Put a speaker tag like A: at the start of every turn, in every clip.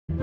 A: The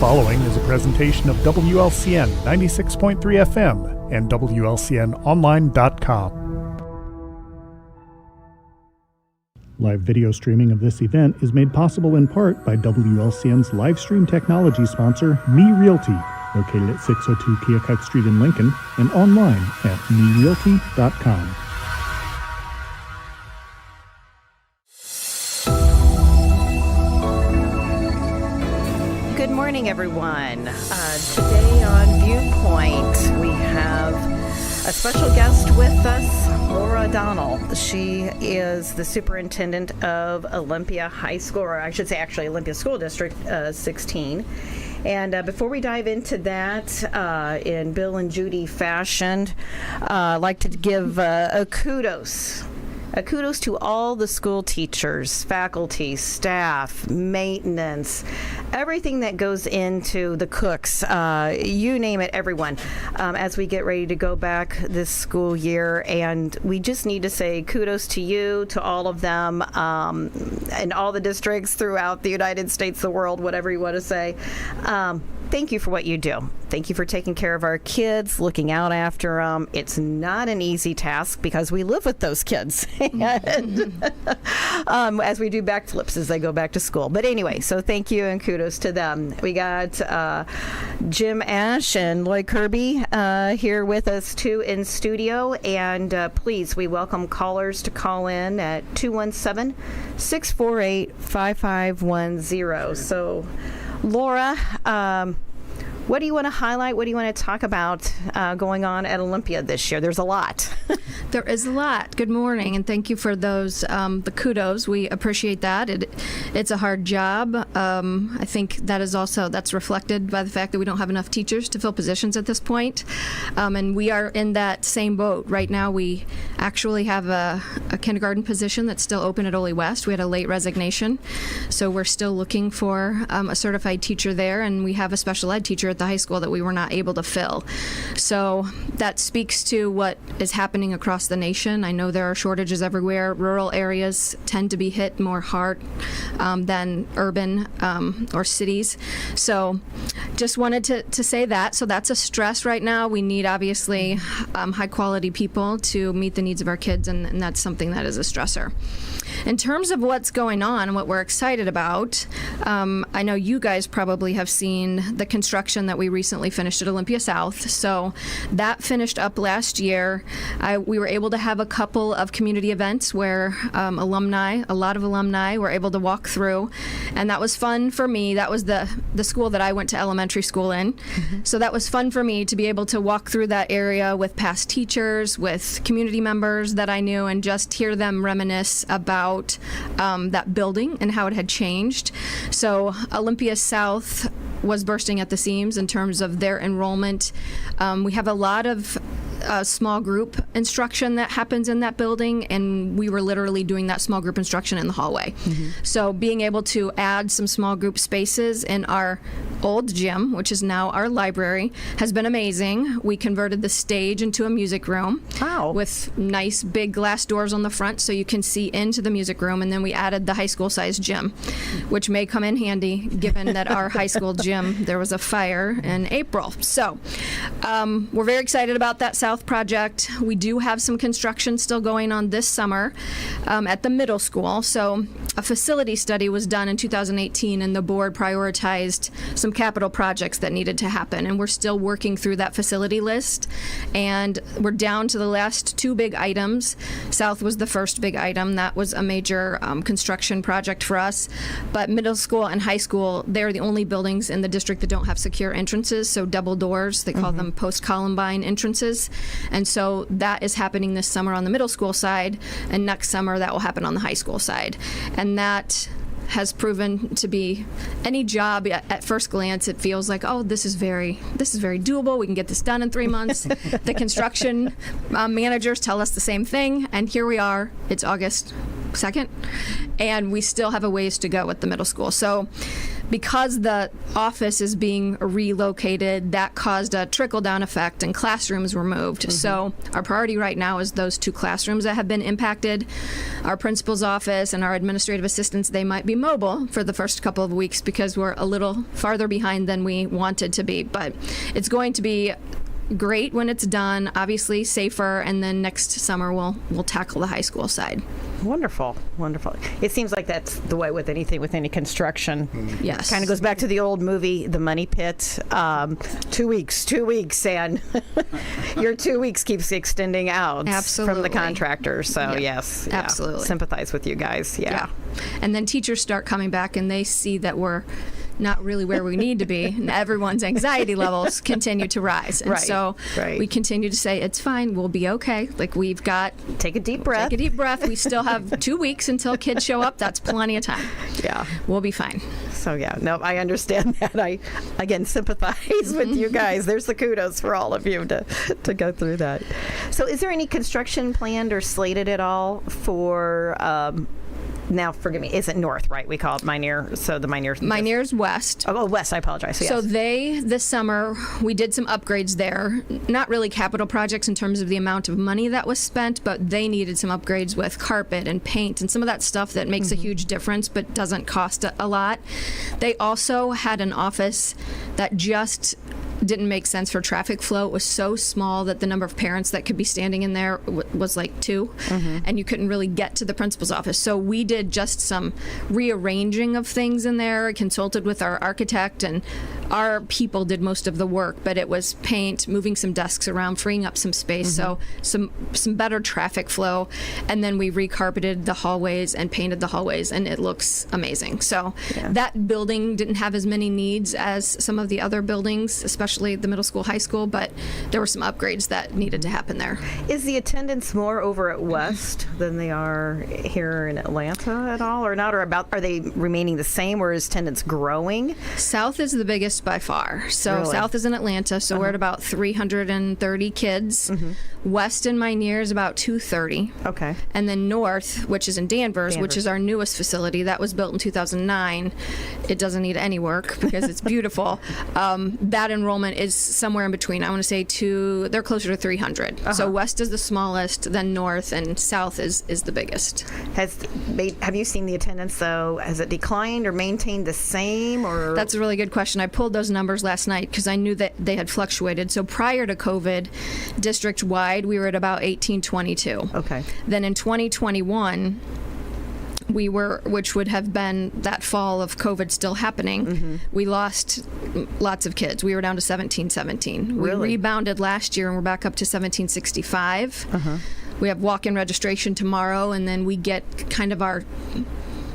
A: following is a presentation of WLCN 96.3 FM and WLCNonline.com. Live video streaming of this event is made possible in part by WLCN's live stream technology sponsor, Me Realty, located at 602 Keokuk Street in Lincoln and online at merealty.com.
B: Good morning, everyone. Today on Viewpoint, we have a special guest with us, Laura Donnell. She is the superintendent of Olympia High School, or I should say actually Olympia School District 16. And before we dive into that, in Bill and Judy fashion, I'd like to give a kudos to all the school teachers, faculty, staff, maintenance, everything that goes into the cooks, you name it, everyone, as we get ready to go back this school year. And we just need to say kudos to you, to all of them, and all the districts throughout the United States, the world, whatever you want to say. Thank you for what you do. Thank you for taking care of our kids, looking out after them. It's not an easy task because we live with those kids and, as we do backflips as they go back to school. But anyway, so thank you and kudos to them. We got Jim Ash and Lloyd Kirby here with us too in studio. And please, we welcome callers to call in at 217-648-5510. So Laura, what do you want to highlight? What do you want to talk about going on at Olympia this year? There's a lot.
C: There is a lot. Good morning, and thank you for those the kudos. We appreciate that. It's a hard job. I think that's reflected by the fact that we don't have enough teachers to fill positions at this point, and we are in that same boat right now. We actually have a kindergarten position that's still open at Ole West. We had a late resignation, so we're still looking for a certified teacher there, and we have a special ed teacher at the high school that we were not able to fill. So that speaks to what is happening across the nation. I know there are shortages everywhere. Rural areas tend to be hit more hard than urban or cities. So just wanted to say that. So that's a stress right now. We need, obviously, high quality people to meet the needs of our kids, and that's something that is a stressor. In terms of what's going on and what we're excited about, I know you guys probably have seen the construction that we recently finished at Olympia South. So that finished up last year. We were able to have a couple of community events where a lot of alumni were able to walk through, and that was fun for me. That was the school that I went to elementary school in. Mm-hmm. So that was fun for me to be able to walk through that area with past teachers, with community members that I knew, and just hear them reminisce about that building and how it had changed. So Olympia South was bursting at the seams in terms of their enrollment. We have a lot of small group instruction that happens in that building, and we were literally doing that small group instruction in the hallway. Mm-hmm. So being able to add some small group spaces in our old gym, which is now our library, has been amazing. We converted the stage into a music room.
B: Wow.
C: With nice big glass doors on the front so you can see into the music room, and then we added the high school sized gym, which may come in handy given that our high school gym, there was a fire in April. So we're very excited about that South project. We do have some construction still going on this summer at the middle school. So a facility study was done in 2018, and the board prioritized some capital projects that needed to happen, and we're still working through that facility list, and we're down to the last two big items. South was the first big item. That was a major construction project for us, but middle school and high school, they're the only buildings in the district that don't have secure entrances, so double doors. They call them post-Columbine entrances. And so that is happening this summer on the middle school side, and next summer that will happen on the high school side. And that has proven to be, any job at first glance, it feels like, oh, this is very doable. We can get this done in 3 months. The construction managers tell us the same thing, and here we are. It's August 2nd, and we still have a ways to go at the middle school. So because the office is being relocated, that caused a trickle-down effect, and classrooms were moved. Mm-hmm. So our priority right now is those two classrooms that have been impacted. Our principal's office and our administrative assistants, they might be mobile for the first couple of weeks because we're a little farther behind than we wanted to be. But it's going to be great when it's done, obviously safer, and then next summer we'll tackle the high school side.
B: Wonderful. It seems like that's the way with anything, with any construction.
C: Yes.
B: Kind of goes back to the old movie, The Money Pit. 2 weeks, and your 2 weeks keeps extending out.
C: Absolutely.
B: From the contractors. So yes,
C: absolutely.
B: Sympathize with you guys. Yeah.
C: And then teachers start coming back, and they see that we're not really where we need to be, and everyone's anxiety levels continue to rise. And so we continue to say, it's fine, we'll be okay. Like, we've got...
B: Take a deep breath.
C: Take a deep breath. We still have 2 weeks until kids show up. That's plenty of time.
B: Yeah.
C: We'll be fine.
B: So, yeah, no, I understand that. I, again, sympathize with you guys. There's the kudos for all of you to go through that. So is there any construction planned or slated at all for... now, forgive me, is it north, right? We call it Minear. So the Minear.
C: Minear's west.
B: Oh, west. I apologize.
C: So this summer, we did some upgrades there. Not really capital projects in terms of the amount of money that was spent, but they needed some upgrades with carpet and paint and some of that stuff that makes a huge difference but doesn't cost a lot. They also had an office that just didn't make sense for traffic flow. It was so small that the number of parents that could be standing in there was like 2, and you couldn't really get to the principal's office. So we did just some rearranging of things in there, consulted with our architect, and our people did most of the work, but it was paint, moving some desks around, freeing up some space, so some better traffic flow, and then we recarpeted the hallways and painted the hallways, and it looks amazing. So that building didn't have as many needs as some of the other buildings, especially the middle school, high school, but there were some upgrades that needed to happen there.
B: Is the attendance more over at West than they are here in Atlanta at all, or not? Or are they remaining the same, or is attendance growing?
C: South is the biggest by far. So
B: Really?
C: South is in Atlanta, so we're at about 330 kids. West in Minear is about 230.
B: Okay.
C: And then North, which is in Danvers, which is our newest facility, that was built in 2009. It doesn't need any work because it's beautiful. That enrollment is somewhere in between. I want to say they're closer to 300. So West is the smallest, then North, and South is the biggest.
B: Have you seen the attendance, though? Has it declined or maintained the same? Or
C: That's a really good question. I pulled those numbers last night because I knew that they had fluctuated. So prior to COVID, district-wide, we were at about 1822.
B: Okay.
C: Then in 2021, we were, which would have been that fall of COVID still happening, we lost lots of kids. We were down to 1717.
B: Really?
C: We rebounded last year and we're back up to 1765. We have walk-in registration tomorrow, and then we get kind of our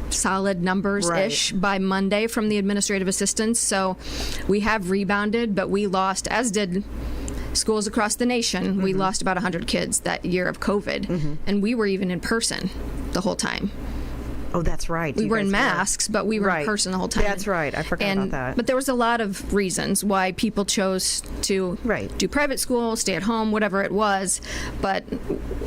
C: solid numbers-ish by Monday from the administrative assistants. So we have rebounded, but we lost, as did schools across the nation, we lost about 100 kids that year of COVID. And we were even in person the whole time.
B: Oh, that's right.
C: We were in masks, but we were in person the whole time.
B: That's right. I forgot about that.
C: But there was a lot of reasons why people chose to do private school, stay at home, whatever it was. But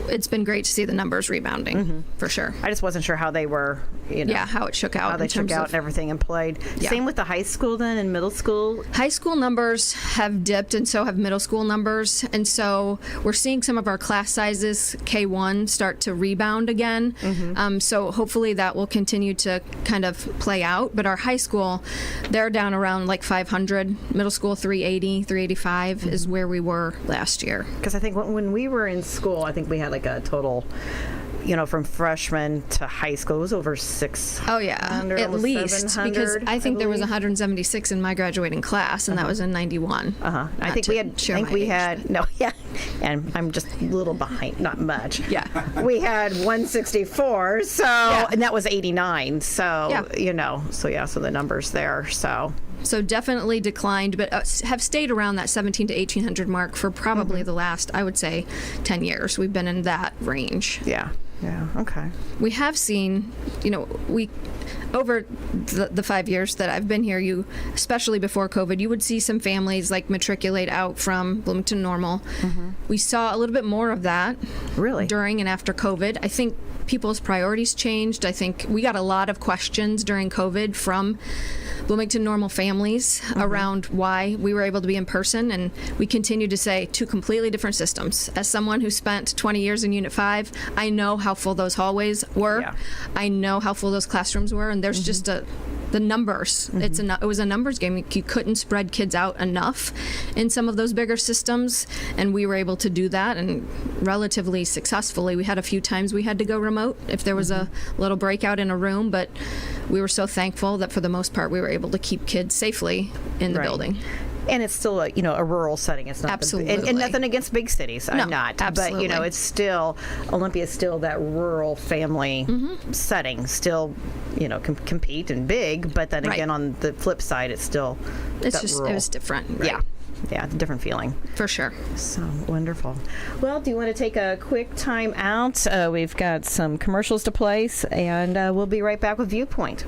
C: it's been great to see the numbers rebounding, for sure.
B: I just wasn't sure how they were,
C: how it shook out.
B: How they shook out and everything and played.
C: Yeah.
B: Same with the high school then and middle school?
C: High school numbers have dipped, and so have middle school numbers. And so we're seeing some of our class sizes, K1, start to rebound again. So hopefully that will continue to kind of play out. But our high school, they're down around like 500. Middle school, 380, 385 is where we were last year.
B: Because I think when we were in school, I think we had like a total, from freshman to high school, it was over 600.
C: Oh, yeah, at least. Because I think there was 176 in my graduating class, and that was in 91.
B: I think we had, and I'm just a little behind, not much.
C: Yeah.
B: We had 164, so, and that was 89, so, so the numbers there, so.
C: So definitely declined, but have stayed around that 17 to 1800 mark for probably the last, I would say, 10 years. We've been in that range.
B: Yeah, okay.
C: We have seen, over the 5 years that I've been here, especially before COVID, you would see some families like matriculate out from Bloomington Normal. We saw a little bit more of that during and after COVID. I think people's priorities changed. I think we got a lot of questions during COVID from Bloomington Normal families around why we were able to be in person, and we continue to say 2 completely different systems. As someone who spent 20 years in Unit 5, I know how full those hallways were. Yeah. I know how full those classrooms were, and there's just the numbers. It was a numbers game. You couldn't spread kids out enough in some of those bigger systems, and we were able to do that, and relatively successfully. We had a few times we had to go remote if there was a little breakout in a room, but we were so thankful that for the most part we were able to keep kids safely in the building.
B: And it's still a rural setting. It's not
C: Absolutely.
B: and nothing against big cities.
C: No,
B: I'm not.
C: absolutely.
B: But it's still Olympia is still that rural family setting. Still, compete and big. But then again, on the flip side, it's still rural.
C: It was different. Right?
B: Yeah, different feeling.
C: For sure.
B: So wonderful. Well, do you want to take a quick time out? We've got some commercials to place, and we'll be right back with Viewpoint.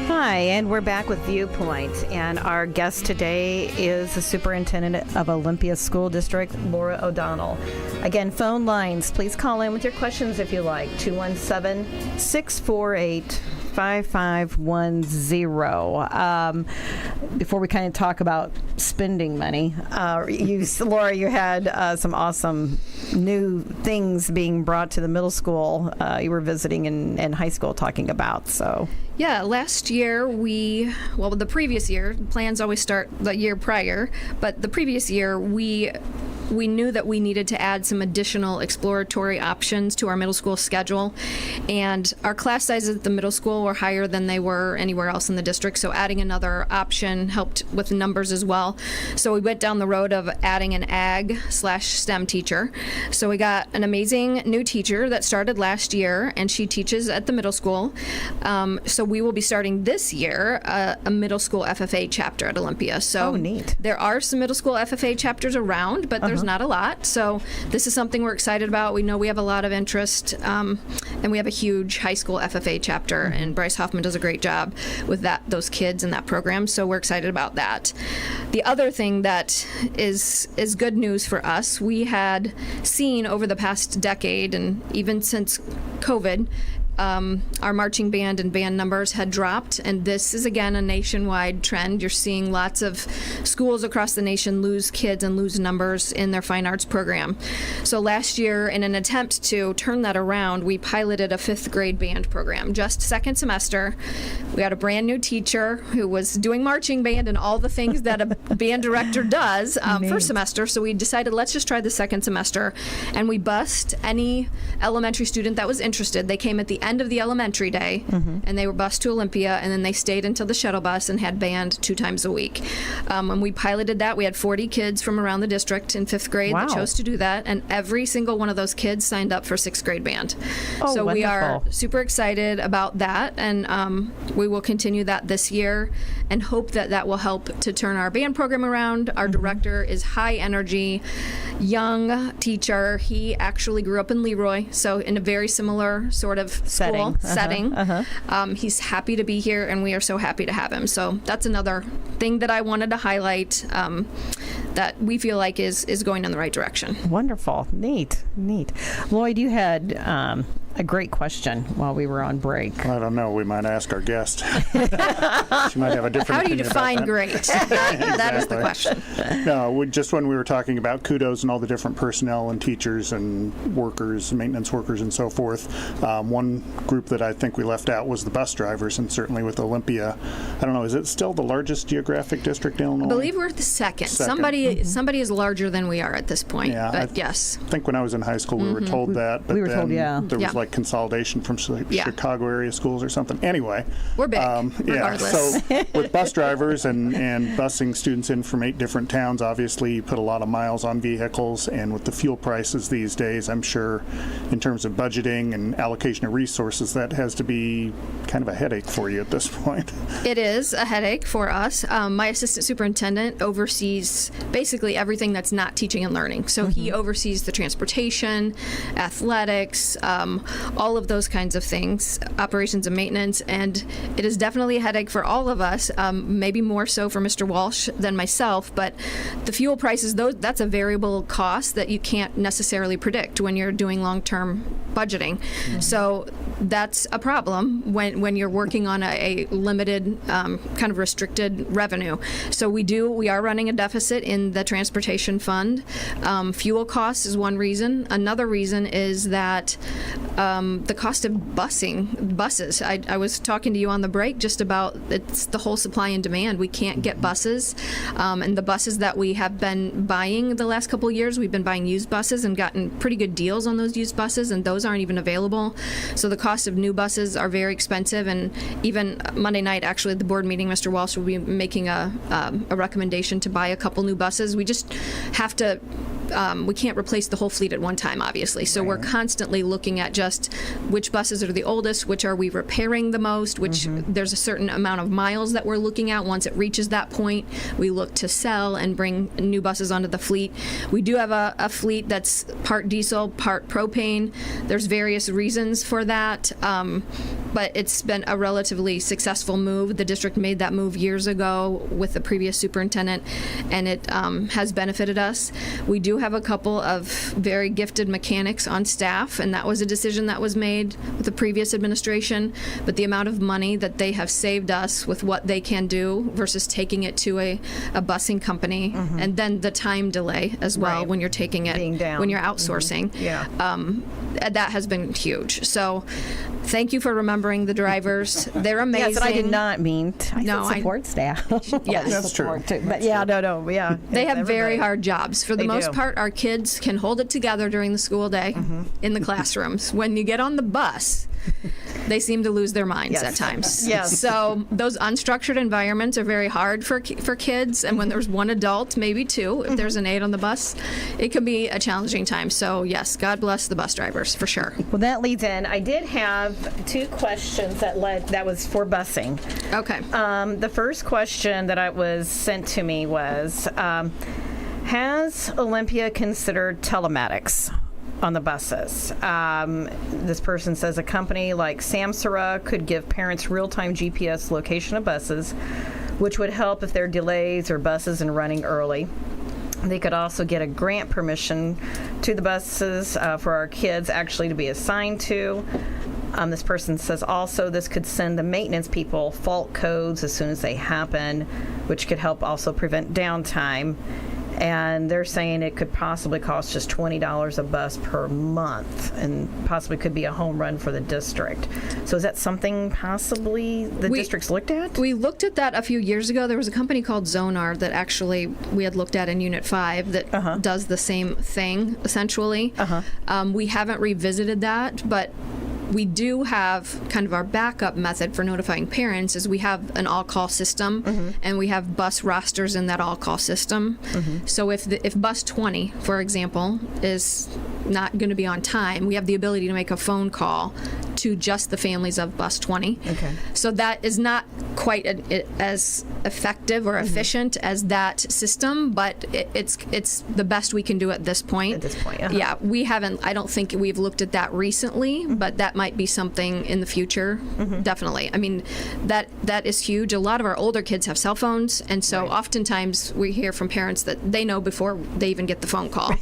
B: Hi, and we're back with Viewpoint, and our guest today is the Superintendent of Olympia School District, Laura O'Donnell. Again, phone lines, please call in with your questions if you like, 217-648-5510. Before we kind of talk about spending money, Laura, you had some awesome new things being brought to the middle school you were visiting in high school talking about, so...
C: Yeah, last year the previous year, plans always start the year prior, but the previous year we knew that we needed to add some additional exploratory options to our middle school schedule, and our class sizes at the middle school were higher than they were anywhere else in the district, so adding another option helped with numbers as well. So we went down the road of adding an ag/STEM teacher. So we got an amazing new teacher that started last year, and she teaches at the middle school. So we will be starting this year a middle school FFA chapter at Olympia. So
B: neat.
C: There are some middle school FFA chapters around, but there's not a lot. So this is something we're excited about. We know we have a lot of interest, and we have a huge high school FFA chapter, and Bryce Hoffman does a great job with those kids and that program. So we're excited about that. The other thing that is good news for us, we had seen over the past decade and even since COVID, our marching band and band numbers had dropped, and this is again a nationwide trend. You're seeing lots of schools across the nation lose kids and lose numbers in their fine arts program. So last year, in an attempt to turn that around, we piloted a 5th grade band program. Just second semester, we had a brand new teacher who was doing marching band and all the things that a band director does first semester. So we decided, let's just try the second semester, and we bused any elementary student that was interested. They came at the end of the elementary day, and they were bused to Olympia, and then they stayed until the shuttle bus and had band 2 times a week. When we piloted that, we had 40 kids from around the district in 5th grade that chose to do that, and every single one of those kids signed up for 6th grade band. So we are super excited about that, and we will continue that this year and hope that that will help to turn our band program around. Our director is high energy, young teacher. He actually grew up in Leroy, so in a very similar sort of school setting. He's happy to be here, and we are so happy to have him. So that's another thing that I wanted to highlight that we feel like is going in the right direction.
D: Wonderful. Neat. Lloyd, you had a great question while we were on break.
A: I don't know. We might ask our guest. She might have a different
C: How do you
A: opinion
C: define
A: about
C: great? That is the question.
A: No, just when we were talking about kudos and all the different personnel and teachers and workers, maintenance workers and so forth, one group that I think we left out was the bus drivers, and certainly with Olympia. I don't know, is it still the largest geographic district in Illinois?
C: I believe we're the second. Somebody is larger than we are at this point.
A: Yeah,
C: but yes.
A: I think when I was in high school we were told that, but
D: We were
A: then
D: told, yeah.
A: there was like consolidation from Chicago area schools or something. Anyway,
C: We're big,
A: yeah.
C: regardless.
A: So with bus drivers and busing students in from 8 different towns, obviously you put a lot of miles on vehicles, and with the fuel prices these days, I'm sure in terms of budgeting and allocation of resources, that has to be kind of a headache for you at this point.
C: It is a headache for us. My assistant superintendent oversees basically everything that's not teaching and learning. So he oversees the transportation, athletics, all of those kinds of things, operations and maintenance, and it is definitely a headache for all of us, maybe more so for Mr. Walsh than myself, but the fuel prices, that's a variable cost that you can't necessarily predict when you're doing long-term budgeting. So that's a problem when you're working on a limited, kind of restricted revenue. So we are running a deficit in the transportation fund. Fuel costs is one reason. Another reason is that the cost of buses. I was talking to you on the break just about it's the whole supply and demand. We can't get buses, and the buses that we have been buying the last couple of years, we've been buying used buses and gotten pretty good deals on those used buses, and those aren't even available. So the cost of new buses are very expensive, and even Monday night, actually, at the board meeting, Mr. Walsh will be making a recommendation to buy a couple new buses. We just have to we can't replace the whole fleet at one time, obviously. So we're constantly looking at just which buses are the oldest, which are we repairing the most, which there's a certain amount of miles that we're looking at. Once it reaches that point, we look to sell and bring new buses onto the fleet. We do have a fleet that's part diesel, part propane. There's various reasons for that, but it's been a relatively successful move. The district made that move years ago with the previous superintendent, and it has benefited us. We do have a couple of very gifted mechanics on staff, and that was a decision that was made with the previous administration, but the amount of money that they have saved us with what they can do versus taking it to a busing company, and then the time delay as well when you're taking it, when you're outsourcing, that has been huge. So thank you for remembering the drivers. They're amazing.
D: Yes, and I did not mean I support staff.
C: Yes,
A: that's true.
D: But yeah,
C: they have very hard jobs. For the most part, our kids can hold it together during the school day in the classrooms. When you get on the bus, they seem to lose their minds at times.
D: Yes.
C: So those unstructured environments are very hard for kids, and when there's one adult, maybe two, if there's an aide on the bus, it can be a challenging time. So yes, God bless the bus drivers for sure.
D: Well, that leads in.
B: I did have 2 questions that was for busing.
C: Okay.
B: The first question that was sent to me was, has Olympia considered telematics on the buses? This person says a company like Samsara could give parents real-time GPS location of buses, which would help if there are delays or buses in running early. They could also get a grant permission to the buses for our kids actually to be assigned to. This person says also this could send the maintenance people fault codes as soon as they happen, which could help also prevent downtime. And they're saying it could possibly cost just $20 a bus per month and possibly could be a home run for the district. So is that something possibly the district's looked at?
C: We looked at that a few years ago. There was a company called Zonar that actually we had looked at in Unit 5 that does the same thing, essentially. We haven't revisited that, but we do have kind of our backup method for notifying parents is we have an all-call system, and we have bus rosters in that all-call system. So if bus 20, for example, is not going to be on time, we have the ability to make a phone call to just the families of bus 20. So that is not quite as effective or efficient as that system, but it's the best we can do at this point.
B: At this point,
C: Yeah, we haven't. I don't think we've looked at that recently, but that might be something in the future. Definitely. I mean, that is huge. A lot of our older kids have cell phones, and so oftentimes we hear from parents that they know before they even get the phone call.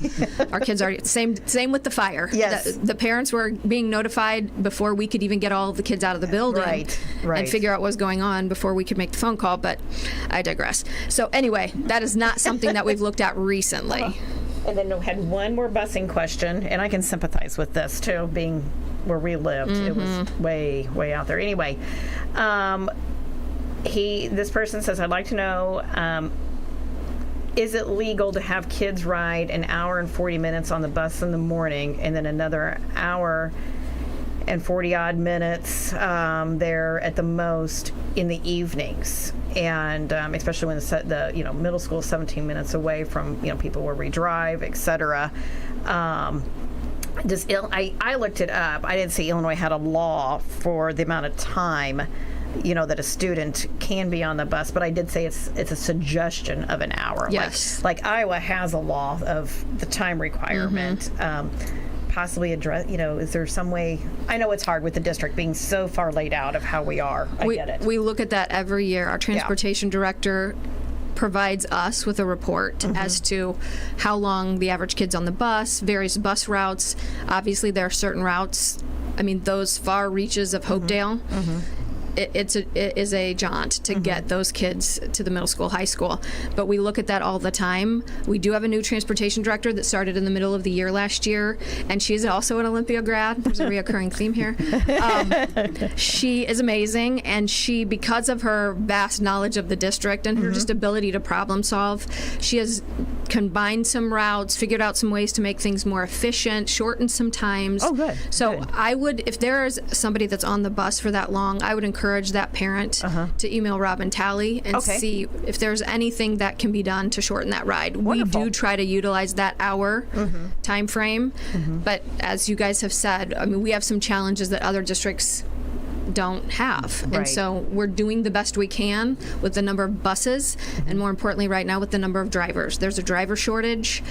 C: Our kids are same with the fire.
B: Yes.
C: The parents were being notified before we could even get all of the kids out of the building and figure out what was going on before we could make the phone call, but I digress. So anyway, that is not something that we've looked at recently.
B: And then we had one more busing question, and I can sympathize with this too, being where we lived. It was way, way out there. Anyway, this person says, I'd like to know, is it legal to have kids ride an hour and 40 minutes on the bus in the morning and then another hour and 40 odd minutes there at the most in the evenings? And especially when the middle school is 17 minutes away from people where we drive, etc. I looked it up. I didn't see Illinois had a law for the amount of time that a student can be on the bus, but I did say it's a suggestion of an hour.
C: Yes.
B: Like Iowa has a law of the time requirement. Possibly address, is there some way? I know it's hard with the district being so far laid out of how we are. I get it.
C: We look at that every year. Our transportation director provides us with a report as to how long the average kid's on the bus, various bus routes. Obviously, there are certain routes. I mean, those far reaches of Hopedale. It is a jaunt to get those kids to the middle school, high school. But we look at that all the time. We do have a new transportation director that started in the middle of the year last year, and she's also an Olympia grad. There's a reoccurring theme here. She is amazing, and she, because of her vast knowledge of the district and her just ability to problem solve, she has combined some routes, figured out some ways to make things more efficient, shortened some times.
B: Oh, good.
C: So
B: Good.
C: I would, if there is somebody that's on the bus for that long, I would encourage that parent to email Robin Talley and see if there's anything that can be done to shorten that ride.
B: Wonderful.
C: We do try to utilize that hour time frame, but as you guys have said, I mean, we have some challenges that other districts don't have.
B: Right.
C: And so we're doing the best we can with the number of buses and more importantly right now with the number of drivers. There's a driver shortage.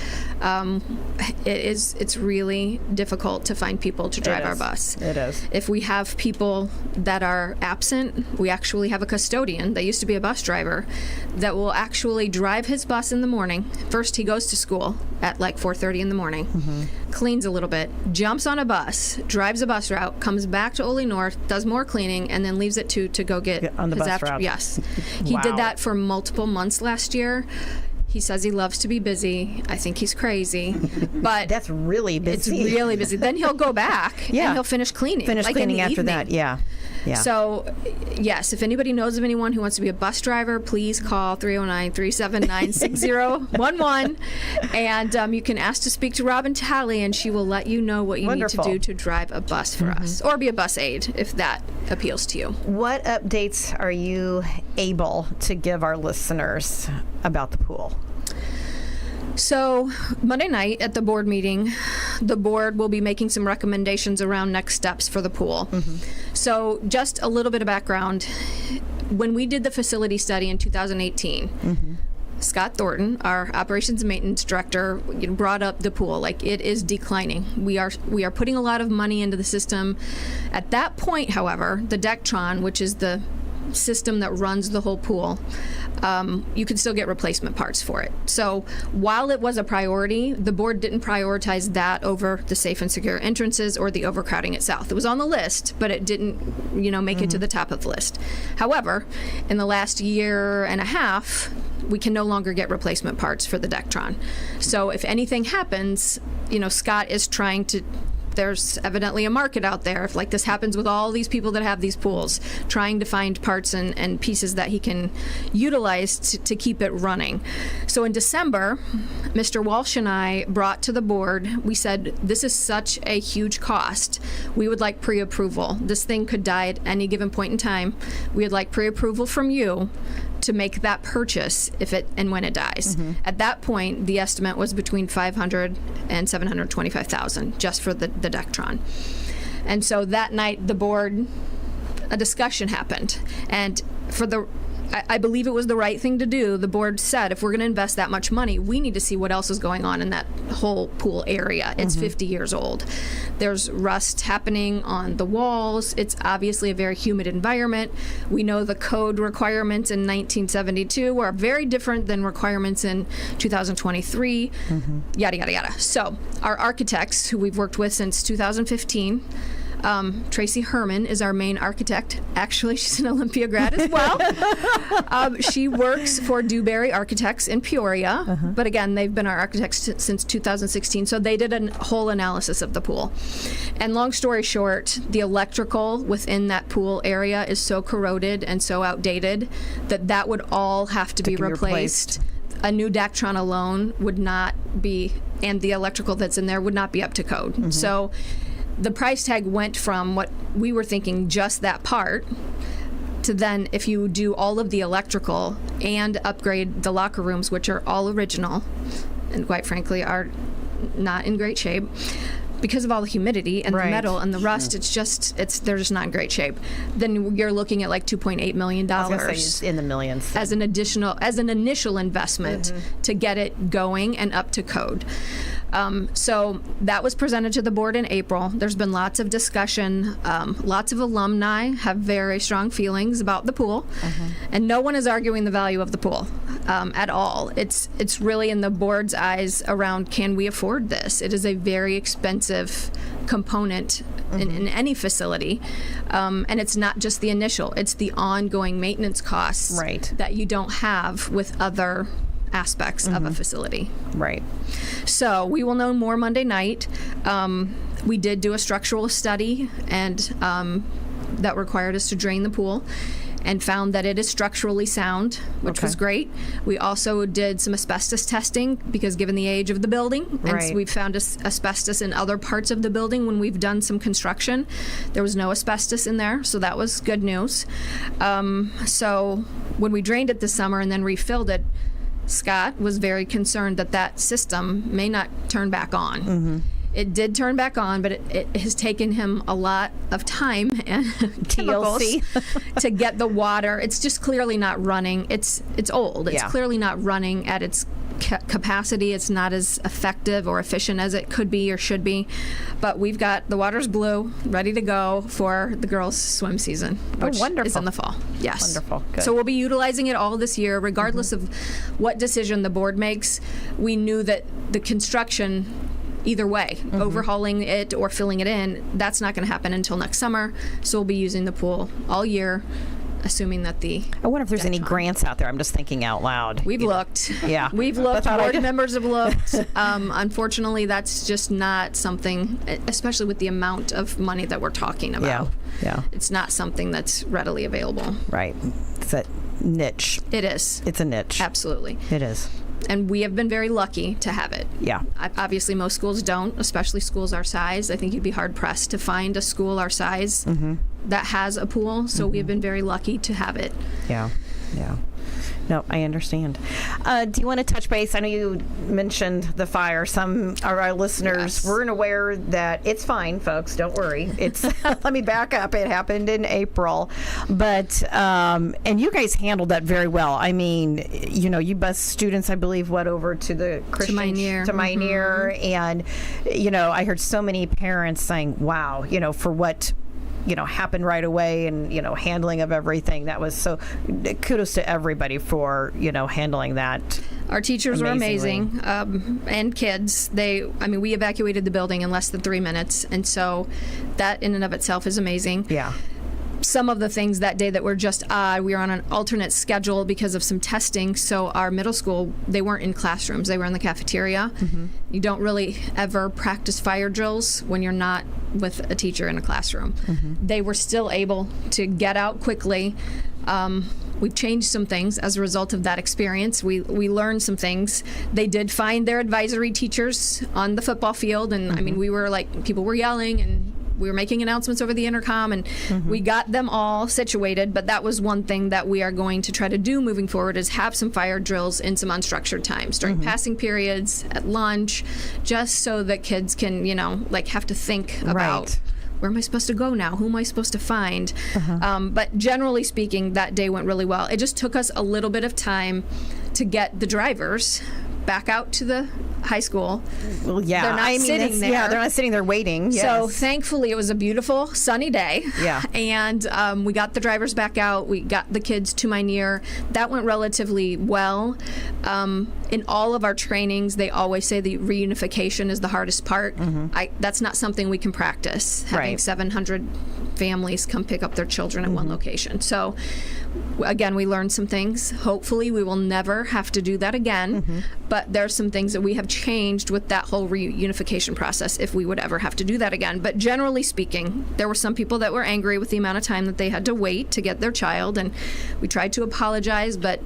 C: It's really difficult to find people to drive our bus.
B: It is.
C: If we have people that are absent, we actually have a custodian that used to be a bus driver that will actually drive his bus in the morning. First he goes to school at like 4:30 in the morning, cleans a little bit, jumps on a bus, drives a bus route, comes back to Ole North, does more cleaning, and then leaves at 2 to go get
B: on the
C: his
B: bus route.
C: Yes. He
B: Wow.
C: did that for multiple months last year. He says he loves to be busy. I think he's crazy, but
B: That's really busy.
C: it's really busy. Then he'll go back and he'll finish cleaning.
B: Finish
C: like in
B: cleaning
C: the
B: after
C: evening.
B: that. Yeah.
C: So, yes, if anybody knows of anyone who wants to be a bus driver, please call 309-379-6011. And you can ask to speak to Robin Talley, and she will let you know what you
B: Wonderful.
C: need to do to drive a bus for us, or be a bus aide if that appeals to you.
B: What updates are you able to give our listeners about the pool?
C: So Monday night at the board meeting, the board will be making some recommendations around next steps for the pool. So just a little bit of background. When we did the facility study in 2018, Scott Thornton, our operations and maintenance director, brought up the pool. Like, it is declining. We are putting a lot of money into the system. At that point, however, the Dectron, which is the system that runs the whole pool, you can still get replacement parts for it. So while it was a priority, the board didn't prioritize that over the safe and secure entrances or the overcrowding itself. It was on the list, but it didn't, make it to the top of the list. However, in the last year and a half, we can no longer get replacement parts for the Dectron. So if anything happens, Scott is trying to, there's evidently a market out there, if like this happens with all these people that have these pools, trying to find parts and pieces that he can utilize to keep it running. So in December, Mr. Walsh and I brought to the board, we said, this is such a huge cost. We would like pre-approval. This thing could die at any given point in time. We would like pre-approval from you to make that purchase if it and when it dies. At that point, the estimate was between $500,000 and $725,000 just for the Dectron. And so that night, the board, a discussion happened, and I believe it was the right thing to do. The board said, if we're going to invest that much money, we need to see what else is going on in that whole pool area. It's 50 years old. There's rust happening on the walls. It's obviously a very humid environment. We know the code requirements in 1972 are very different than requirements in 2023, yada, yada, yada. So our architects, who we've worked with since 2015, Tracy Herman is our main architect. Actually, she's an Olympia grad as well. She works for Dewberry Architects in Peoria. But again, they've been our architects since 2016. So they did a whole analysis of the pool. And long story short, the electrical within that pool area is so corroded and so outdated that would all have to be replaced. A new Dectron alone would not be, and the electrical that's in there would not be up to code. So the price tag went from what we were thinking, just that part, to then if you do all of the electrical and upgrade the locker rooms, which are all original and quite frankly are not in great shape because of all the humidity and the metal and the rust, they're just not in great shape, then you're looking at like $2.8 million
D: in the millions
C: as an initial investment to get it going and up to code. So that was presented to the board in April. There's been lots of discussion. Lots of alumni have very strong feelings about the pool, and no one is arguing the value of the pool at all. It's really in the board's eyes around, can we afford this? It is a very expensive component in any facility, and it's not just the initial, it's the ongoing maintenance costs that you don't have with other aspects of a facility.
D: Right.
C: So we will know more Monday night. We did do a structural study, and that required us to drain the pool, and found that it is structurally sound, which was great. We also did some asbestos testing because given the age of the building, and we've found asbestos in other parts of the building when we've done some construction. There was no asbestos in there, so that was good news. So when we drained it this summer and then refilled it, Scott was very concerned that system may not turn back on. It did turn back on, but it has taken him a lot of time and chemicals to get the water. It's just clearly not running. It's old. It's clearly not running at its capacity. It's not as effective or efficient as it could be or should be. But we've got the water's blue, ready to go for the girls' swim season, which is in the fall. Yes.
D: Wonderful. Good.
C: So we'll be utilizing it all this year, regardless of what decision the board makes. We knew that the construction, either way, overhauling it or filling it in, that's not going to happen until next summer. So we'll be using the pool all year, assuming that
D: I wonder if there's any grants out there. I'm just thinking out loud.
C: We've looked.
D: Yeah.
C: We've looked. Board members have looked. Unfortunately, that's just not something, especially with the amount of money that we're talking about.
D: Yeah.
C: It's not something that's readily available.
D: Right. It's a niche.
C: It is.
D: It's a niche.
C: Absolutely.
D: It is.
C: And we have been very lucky to have it.
D: Yeah.
C: Obviously, most schools don't, especially schools our size. I think you'd be hard-pressed to find a school our size that has a pool, so we've been very lucky to have it.
D: Yeah. No, I understand. Do you want to touch base? I know you mentioned the fire. Some of our listeners weren't aware that it's fine, folks. Don't worry. It's let me back up. It happened in April, but and you guys handled that very well. I mean, you bused students, I believe, over to the Christian to Minear, and I heard so many parents saying, "Wow, for what."
B: happen right away, and handling of everything. That was so. Kudos to everybody for handling that.
C: Our teachers were
B: amazingly.
C: amazing, and kids. We evacuated the building in less than 3 minutes, and so that in and of itself is amazing.
B: Yeah.
C: Some of the things that day that were just odd, we were on an alternate schedule because of some testing. So our middle school, they weren't in classrooms. They were in the cafeteria. Mm-hmm. You don't really ever practice fire drills when you're not with a teacher in a classroom. Mm-hmm. They were still able to get out quickly. We've changed some things as a result of that experience. We learned some things. They did find their advisory teachers on the football field. And
B: mm-hmm.
C: we were people were yelling, and we were making announcements over the intercom, and mm-hmm. we got them all situated. But that was one thing that we are going to try to do moving forward, is have some fire drills in some unstructured times during mm-hmm. passing periods, at lunch, just so that kids can, have to think about, where am I supposed to go now? Who am I supposed to find? Uh-huh. But generally speaking, that day went really well. It just took us a little bit of time to get the drivers back out to the high school.
B: Well, yeah.
C: They're not sitting there.
B: Yeah, they're not sitting there waiting. Yes.
C: So thankfully, it was a beautiful sunny day.
B: Yeah.
C: And we got the drivers back out. We got the kids to my near. That went relatively well. In all of our trainings, they always say the reunification is the hardest part. Mm-hmm. That's not something we can practice, having 700 families come pick up their children at mm-hmm. one location. So again, we learned some things. Hopefully, we will never have to do that again. Mm-hmm. But there's some things that we have changed with that whole reunification process, if we would ever have to do that again. But generally speaking, there were some people that were angry with the amount of time that they had to wait to get their child, and we tried to apologize, but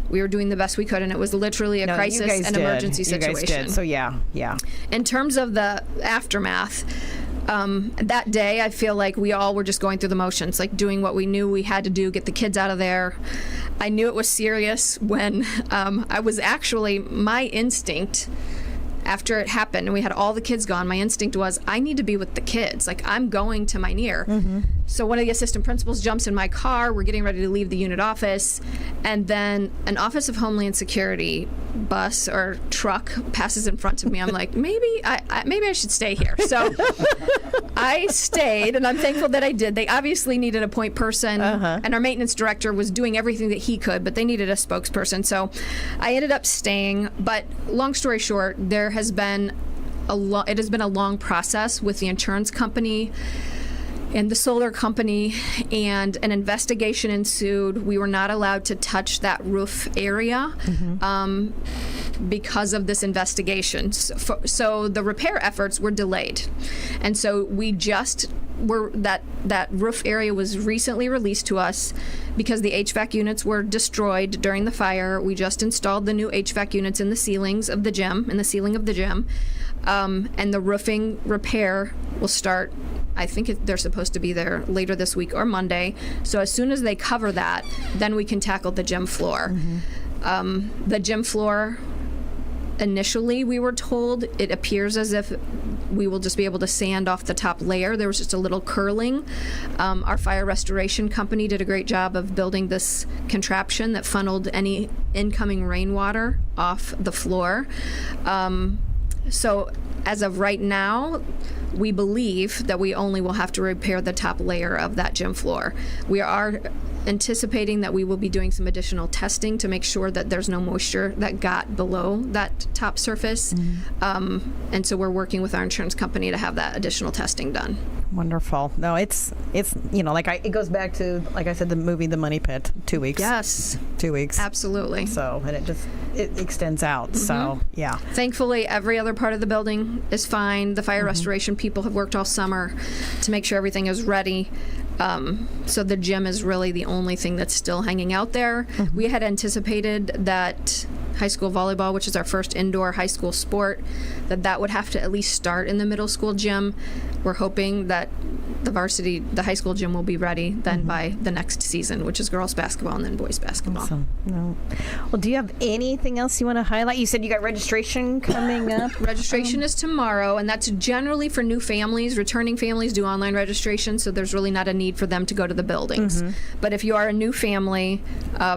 C: we were doing the best we could, and it was literally a crisis and emergency situation.
B: You guys did. So yeah.
C: In terms of the aftermath, that day, I feel like we all were just going through the motions, doing what we knew we had to do, get the kids out of there. I knew it was serious when I was actually, my instinct after it happened and we had all the kids gone, my instinct was, I need to be with the kids. I'm going to my near. Mm-hmm. So one of the assistant principals jumps in my car. We're getting ready to leave the unit office. And then an Office of Homeland Security bus or truck passes in front of me. I'm like, maybe I should stay here. So I stayed, and I'm thankful that I did. They obviously needed a point person, uh-huh. and our maintenance director was doing everything that he could, but they needed a spokesperson. So I ended up staying. But long story short, it has been a long process with the insurance company and the solar company, and an investigation ensued. We were not allowed to touch that roof area mm-hmm. Because of this investigation. So the repair efforts were delayed. And so that roof area was recently released to us because the HVAC units were destroyed during the fire. We just installed the new HVAC units in the ceiling of the gym. And the roofing repair will start, I think they're supposed to be there later this week or Monday. So as soon as they cover that, then we can tackle the gym floor. Mm-hmm. The gym floor, initially we were told, it appears as if we will just be able to sand off the top layer. There was just a little curling. Our fire restoration company did a great job of building this contraption that funneled any incoming rainwater off the floor. So as of right now, we believe that we only will have to repair the top layer of that gym floor. We are anticipating that we will be doing some additional testing to make sure that there's no moisture that got below that top surface. Mm-hmm. And so we're working with our insurance company to have that additional testing done.
B: Wonderful. No, it's it goes back to, like I said, the movie The Money Pit, 2 weeks.
C: Yes.
B: 2 weeks.
C: Absolutely.
B: So, and it extends out. Mm-hmm. So, yeah.
C: Thankfully, every other part of the building is fine. The fire mm-hmm. restoration people have worked all summer to make sure everything is ready. So the gym is really the only thing that's still hanging out there. Mm-hmm. We had anticipated that high school volleyball, which is our first indoor high school sport, that would have to at least start in the middle school gym. We're hoping that the high school gym will be ready then mm-hmm. by the next season, which is girls basketball and then boys basketball.
B: Awesome. No. Well, do you have anything else you want to highlight? You said you got registration coming up.
C: Registration is tomorrow, and that's generally for new families. Returning families do online registration, so there's really not a need for them to go to the buildings. Mm-hmm. But if you are a new family,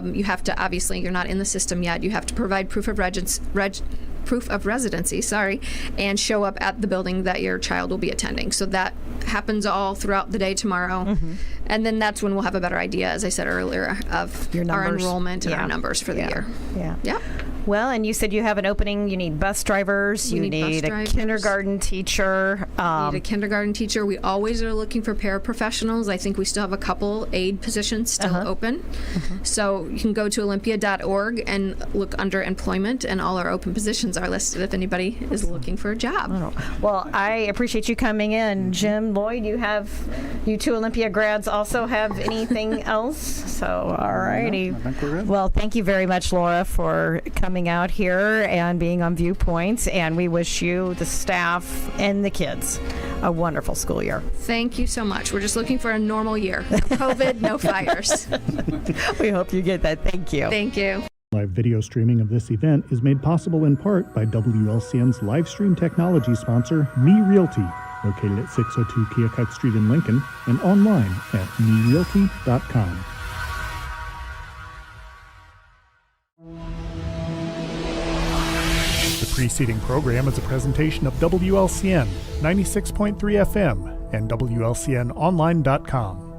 C: you have to, obviously, you're not in the system yet, you have to provide proof of residency, and show up at the building that your child will be attending. So that happens all throughout the day tomorrow. And then that's when we'll have a better idea, as I said earlier, of
B: Your
C: our
B: numbers.
C: enrollment and
B: Yeah.
C: our numbers for the year.
B: Yeah.
C: Yeah.
B: Well, and you said you have an opening. You need bus drivers. You
C: We need bus
B: need a
C: drivers.
B: kindergarten teacher.
C: Need a kindergarten teacher. We always are looking for paraprofessionals. I think we still have a couple aid positions still open. So you can go to olympia.org and look under employment, and all our open positions are listed if anybody is looking for a job.
B: Well, I appreciate you coming in. Jim, Lloyd, you two Olympia grads also have anything else? So, all righty.
E: I think we're good.
B: Well, thank you very much, Laura, for coming out here and being on Viewpoint. And we wish you, the staff, and the kids a wonderful school year.
C: Thank you so much. We're just looking for a normal year. No COVID, no fires.
B: We hope you get that. Thank you.
C: Thank you.
A: Live video streaming of this event is made possible in part by WLCN's live stream technology sponsor, Me Realty, located at 602 Keokuk Street in Lincoln, and online at merealty.com. The preceding program is a presentation of WLCN 96.3 FM and WLCNonline.com.